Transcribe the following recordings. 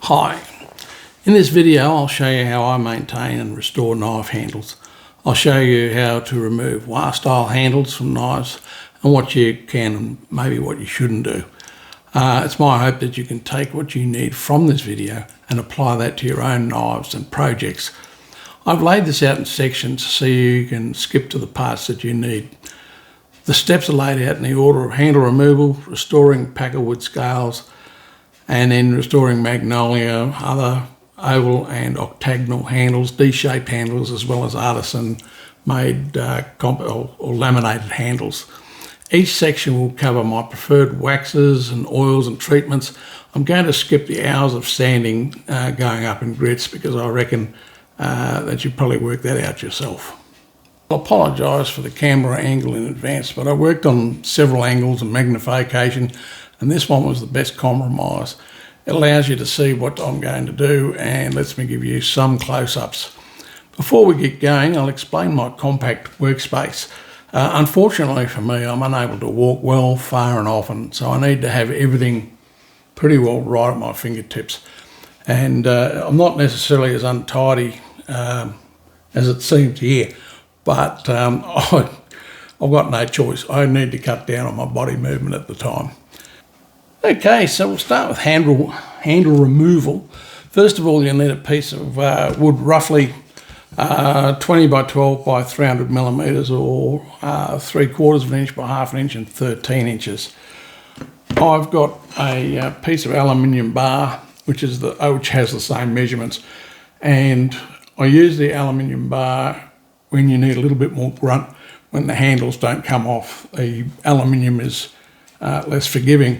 Hi, in this video I'll show you how I maintain and restore knife handles. I'll show you how to remove wire style handles from knives and what you can and maybe what you shouldn't do. It's my hope that you can take what you need from this video and apply that to your own knives and projects. I've laid this out in sections so you can skip to the parts that you need. The steps are laid out in the order of handle removal, restoring Pakka wood scales, and then restoring magnolia, other oval and octagonal handles, D-shaped handles, as well as artisan-made or laminated handles. Each section will cover my preferred waxes and oils and treatments. I'm going to skip the hours of sanding going up in grits because I reckon that you probably work that out yourself. I apologise for the camera angle in advance, but I worked on several angles and magnification, and this one was the best compromise. It allows you to see what I'm going to do and lets me give you some close-ups. Before we get going, I'll explain my compact workspace. Unfortunately for me, I'm unable to walk well, far and often, so I need to have everything pretty well right at my fingertips. And I'm not necessarily as untidy as it seems here, but I've got no choice. I need to cut down on my body movement at the time. Okay, so we'll start with handle removal. First of all, you'll need a piece of wood roughly 20 by 12 by 300 millimeters, or 3/4 of an inch by half an inch and 13 inches. I've got a piece of aluminium bar which has the same measurements, and I use the aluminium bar when you need a little bit more grunt, when the handles don't come off. The aluminium is less forgiving.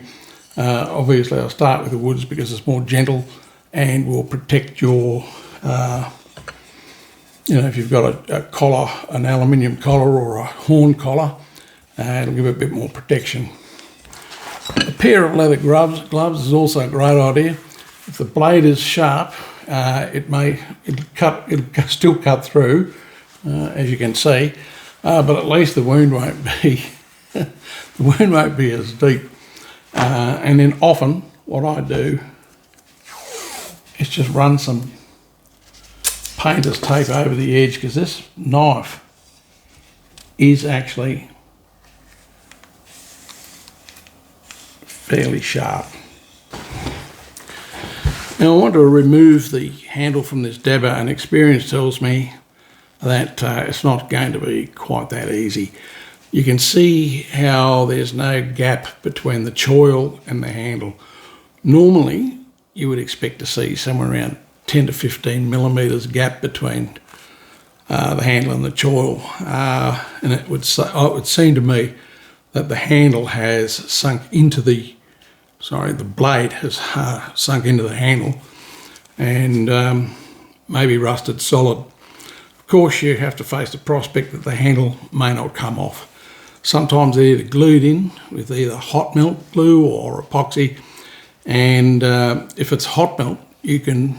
Obviously I'll start with the woods because it's more gentle and will protect your, if you've got a collar, an aluminium collar or a horn collar, it'll give it a bit more protection. A pair of leather gloves is also a great idea. If the blade is sharp, it'll still cut through, as you can see, but at least the wound won't be as deep. And then often what I do is just run some painter's tape over the edge, because this knife is actually fairly sharp. Now I want to remove the handle from this dabber, and experience tells me that it's not going to be quite that easy. You can see how there's no gap between the choil and the handle. Normally, you would expect to see somewhere around 10 to 15 millimeters gap between the handle and the choil. And it would seem to me that the handle has sunk into the blade has sunk into the handle and maybe rusted solid. Of course, you have to face the prospect that the handle may not come off. Sometimes they're either glued in with either hot melt glue or epoxy, and if it's hot melt, you can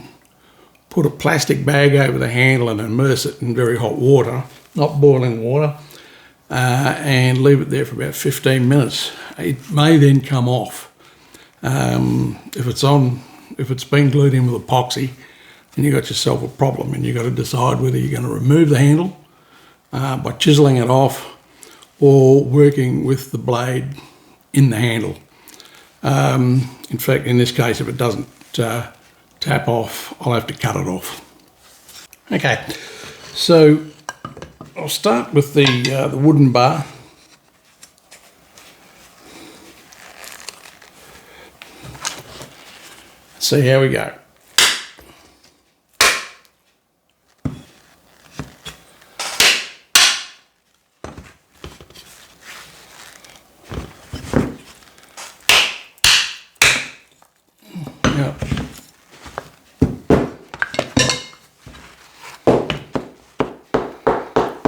put a plastic bag over the handle and immerse it in very hot water, not boiling water, and leave it there for about 15 minutes. It may then come off. If it's been glued in with epoxy, then you've got yourself a problem, and you've got to decide whether you're going to remove the handle by chiseling it off, or working with the blade in the handle. In fact, in this case, if it doesn't tap off, I'll have to cut it off. Okay, so I'll start with the wooden bar. See how we go.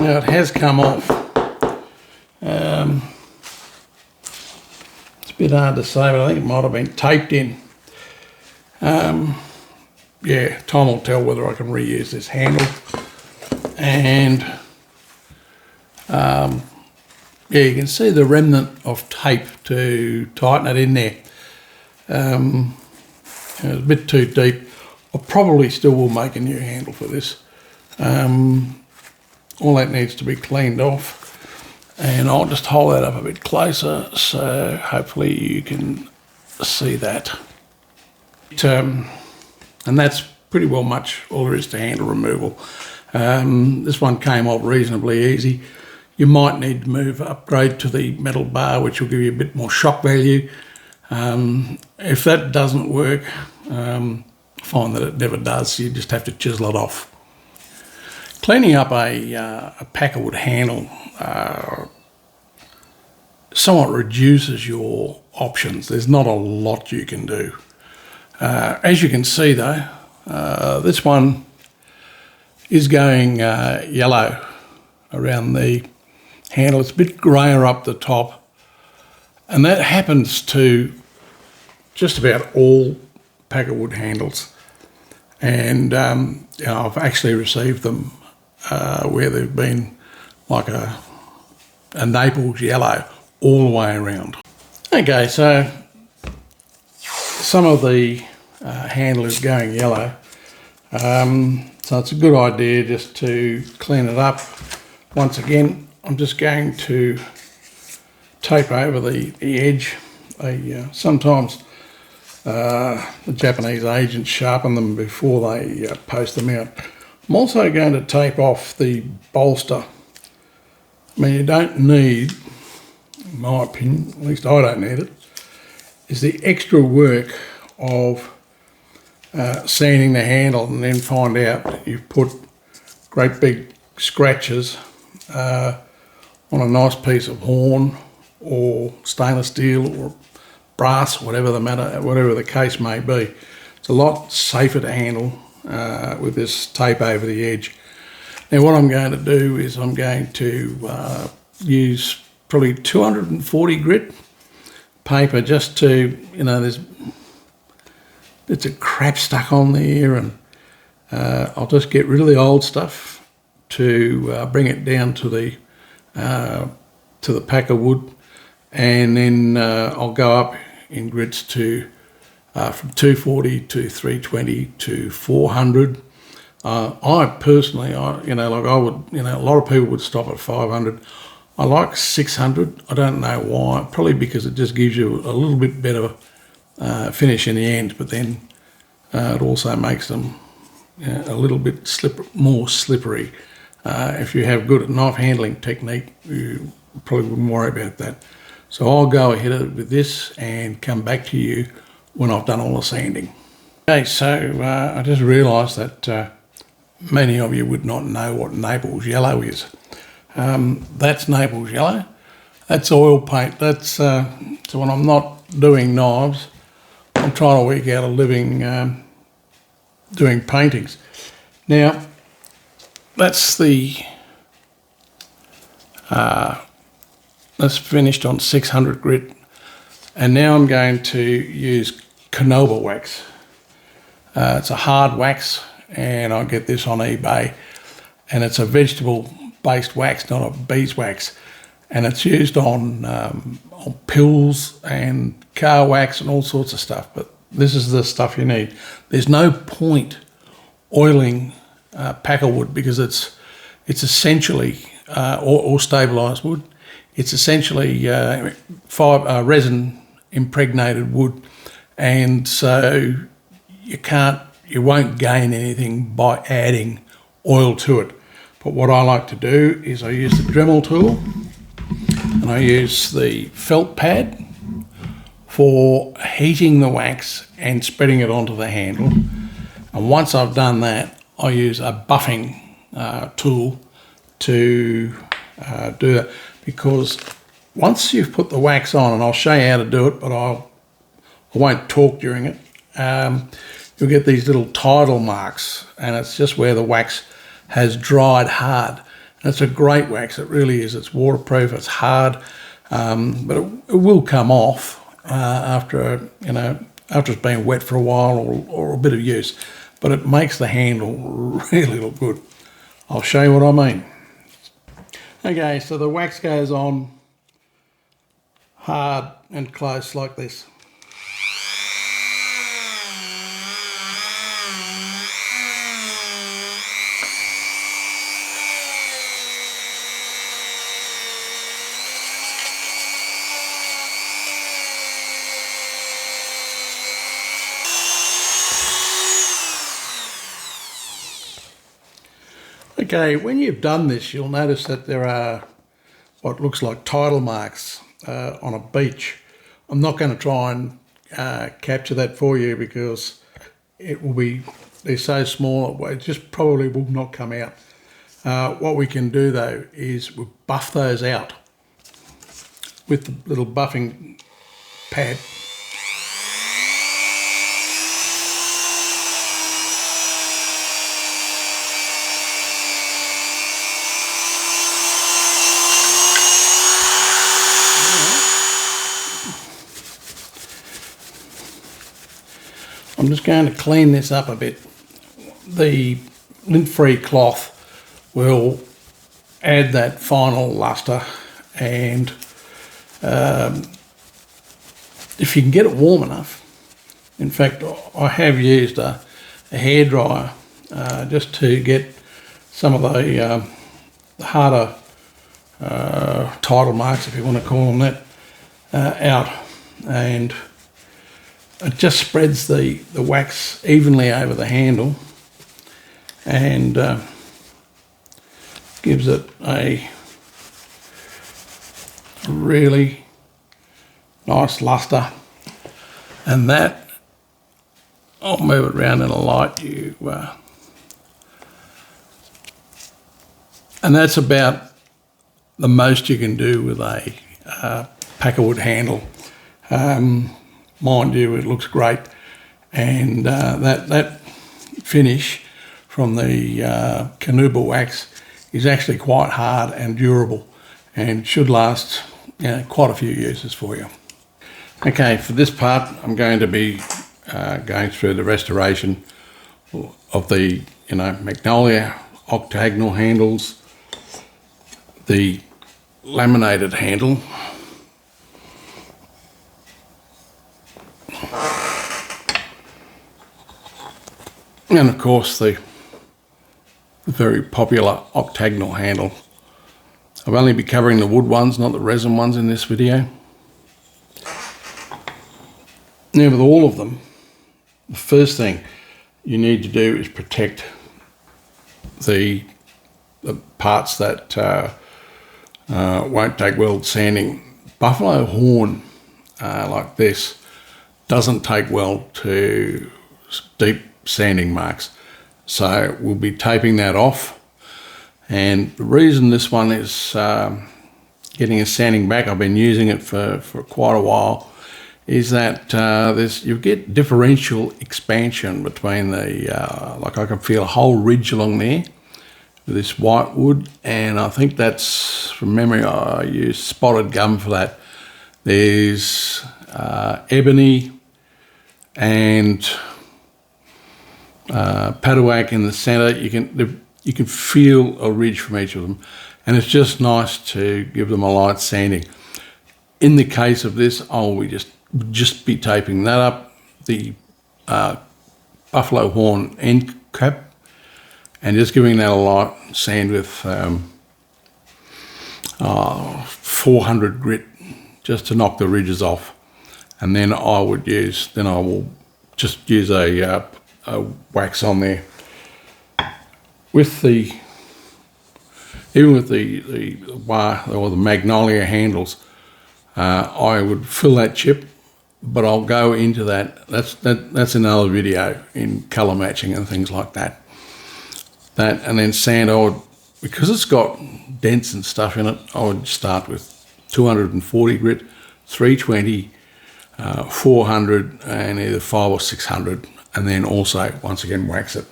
Now it has come off. It's a bit hard to say, but I think it might have been taped in. Yeah, time will tell whether I can reuse this handle. And yeah, you can see the remnant of tape to tighten it in there. It's a bit too deep. I probably still will make a new handle for this. All that needs to be cleaned off, and I'll just hold that up a bit closer so hopefully you can see that. And that's pretty well much all there is to handle removal. This one came off reasonably easy. You might need to upgrade to the metal bar, which will give you a bit more shock value. If that doesn't work, find that it never does, you just have to chisel it off. Cleaning up a Pakka wood handle somewhat reduces your options. There's not a lot you can do. As you can see though, this one is going yellow around the handle. It's a bit grayer up the top, and that happens to just about all Pakka wood handles. And I've actually received them where they've been like a Naples yellow all the way around. Okay, so some of the handle is going yellow, so it's a good idea just to clean it up. Once again, I'm just going to tape over the edge. Sometimes the Japanese agents sharpen them before they post them out. I'm also going to tape off the bolster. I mean, you don't need, in my opinion, at least I don't need it, is the extra work of sanding the handle and then find out you've put great big scratches on a nice piece of horn or stainless steel or brass, whatever the case may be. It's a lot safer to handle with this tape over the edge. Now what I'm going to do is I'm going to use probably 240 grit paper just to, there's bits of crap stuck on there, and I'll just get rid of the old stuff to bring it down to the Pakka wood, and then I'll go up in grits to from 240 to 320 to 400. I personally, a lot of people would stop at 500. I like 600. I don't know why. Probably because it just gives you a little bit better finish in the end, but then it also makes them a little bit more slippery. If you have good knife handling technique, you probably wouldn't worry about that. So I'll go ahead with this and come back to you when I've done all the sanding. Okay, so I just realised that many of you would not know what Naples yellow is. That's Naples yellow. That's oil paint. That's so when I'm not doing knives, I'm trying to work out a living doing paintings. Now, that's finished on 600 grit, and now I'm going to use Canoba wax. It's a hard wax, and I get this on eBay, and it's a vegetable-based wax, not a beeswax, and it's used on pills and car wax and all sorts of stuff. But this is the stuff you need. There's no point oiling Pakka wood because it's essentially or stabilised wood. It's essentially resin impregnated wood, and so you won't gain anything by adding oil to it. But what I like to do is I use the Dremel tool and I use the felt pad for heating the wax and spreading it onto the handle. And once I've done that, I use a buffing tool to do that, because once you've put the wax on, and I'll show you how to do it, but I won't talk during it, you'll get these little tidal marks, and it's just where the wax has dried hard. And it's a great wax, it really is. It's waterproof, it's hard, but it will come off after it's been wet for a while or a bit of use. But it makes the handle really look good. I'll show you what I mean. Okay, so the wax goes on hard and close like this. Okay, when you've done this, you'll notice that there are what looks like tidal marks on a beach. I'm not going to try and capture that for you because they're so small, it just probably will not come out. What we can do though is we'll buff those out with the little buffing pad. I'm just going to clean this up a bit. The lint-free cloth will add that final luster, and if you can get it warm enough, in fact I have used a hairdryer just to get some of the harder tidal marks, if you want to call them that, out, and it just spreads the wax evenly over the handle and gives it a really nice luster. And that, I'll move it around in a light, and that's about the most you can do with a Pakka wood handle. Mind you, it looks great, and that finish from the carnauba wax is actually quite hard and durable, and should last quite a few uses for you. Okay, for this part, I'm going to be going through the restoration of the magnolia octagonal handles, the laminated handle, and of course the very popular octagonal handle. I'll only be covering the wood ones, not the resin ones in this video. Now with all of them, the first thing you need to do is protect the parts that won't take well sanding. Buffalo horn like this doesn't take well to deep sanding marks, so we'll be taping that off. And the reason this one is getting a sanding back, I've been using it for quite a while, is that you get differential expansion between the like I can feel a whole ridge along there with this white wood, and I think that's, from memory, I use spotted gum for that. There's ebony and paduac in the centre. You can feel a ridge from each of them, and it's just nice to give them a light sanding. In the case of this, I'll just be taping that up, the buffalo horn end cap, and just giving that a light sand with 400 grit just to knock the ridges off. And then I will just use a wax on there. Even with the wire or the magnolia handles, I would fill that chip, but I'll go into that. That's another video in colour matching and things like that. And then sand, because it's got dents and stuff in it, I would start with 240 grit, 320, 400, and either 500 or 600, and then also once again wax it.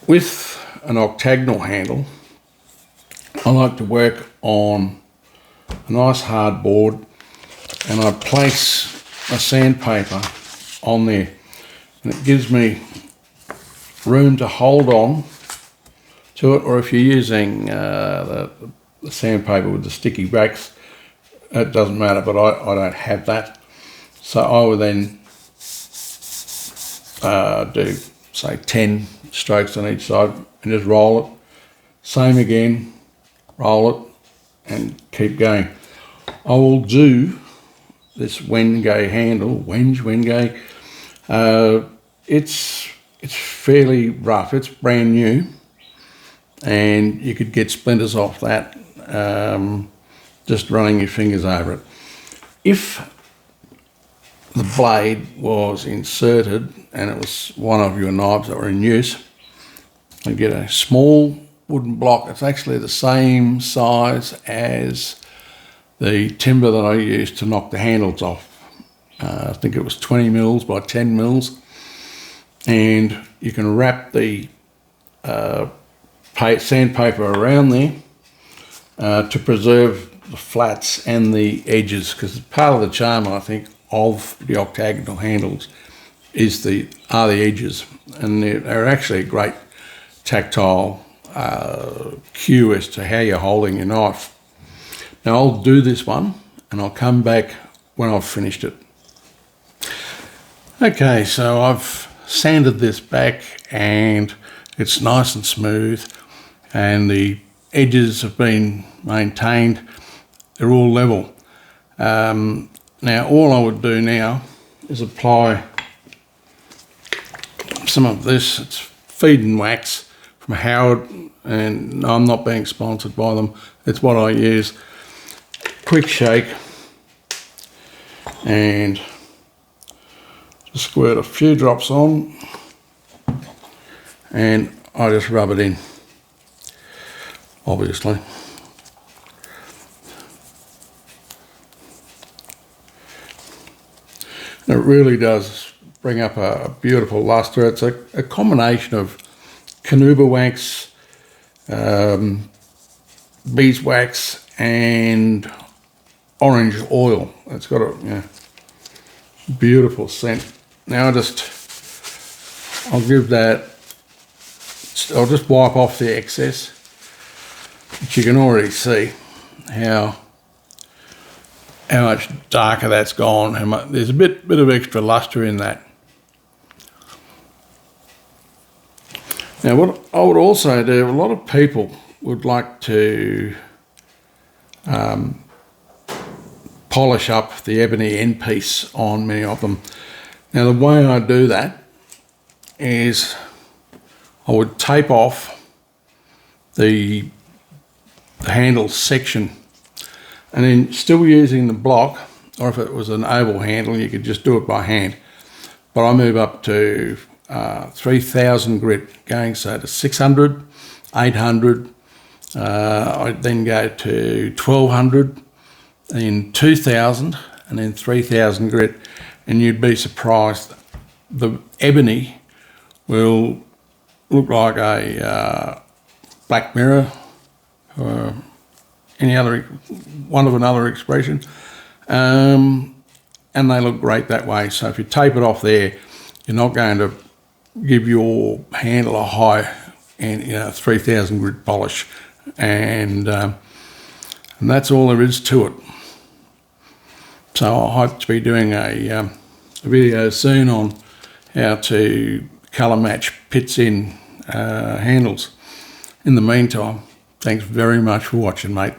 With an octagonal handle, I like to work on a nice hard board, and I place a sandpaper on there, and it gives me room to hold on to it. Or if you're using the sandpaper with the sticky wax, it doesn't matter, but I don't have that, so I would then do say 10 strokes on each side and just roll it. Same again, roll it and keep going. I will do this Wenge handle, it's it's fairly rough. It's brand new, and you could get splinters off that just running your fingers over it. If the blade was inserted and it was one of your knives that were in use, you get a small wooden block. It's actually the same size as the timber that I used to knock the handles off. I think it was 20 mils by 10 mils. And you can wrap the sandpaper around there to preserve the flats and the edges, because part of the charm, I think, of the octagonal handles are the edges, and they're actually a great tactile cue as to how you're holding your knife. Now I'll do this one and I'll come back when I've finished it. Okay, so I've sanded this back and it's nice and smooth, and the edges have been maintained. They're all level. Now all I would do now is apply some of this. It's feed and wax from Howard, and I'm not being sponsored by them. It's what I use. Quick shake and just squirt a few drops on, and I just rub it in, obviously. And it really does bring up a beautiful luster. It's a combination of carnauba wax, beeswax and orange oil. It's got a beautiful scent. Now I'll just wipe off the excess, but you can already see how much darker that's gone. There's a bit of extra luster in that. Now what I would also do, a lot of people would like to polish up the ebony end piece on many of them. Now the way I do that is I would tape off the handle section, and then still using the block, or if it was an oval handle you could just do it by hand, but I move up to 3000 grit, going so to 600, 800, I then go to 1200, then 2000, and then 3000 grit, and you'd be surprised. The ebony will look like a black mirror, or any other one of another expression, and they look great that way. So if you tape it off there, you're not going to give your handle a high and 3000 grit polish, and that's all there is to it. So I hope to be doing a video soon on how to colour match pits in handles. In the meantime, thanks very much for watching, mate.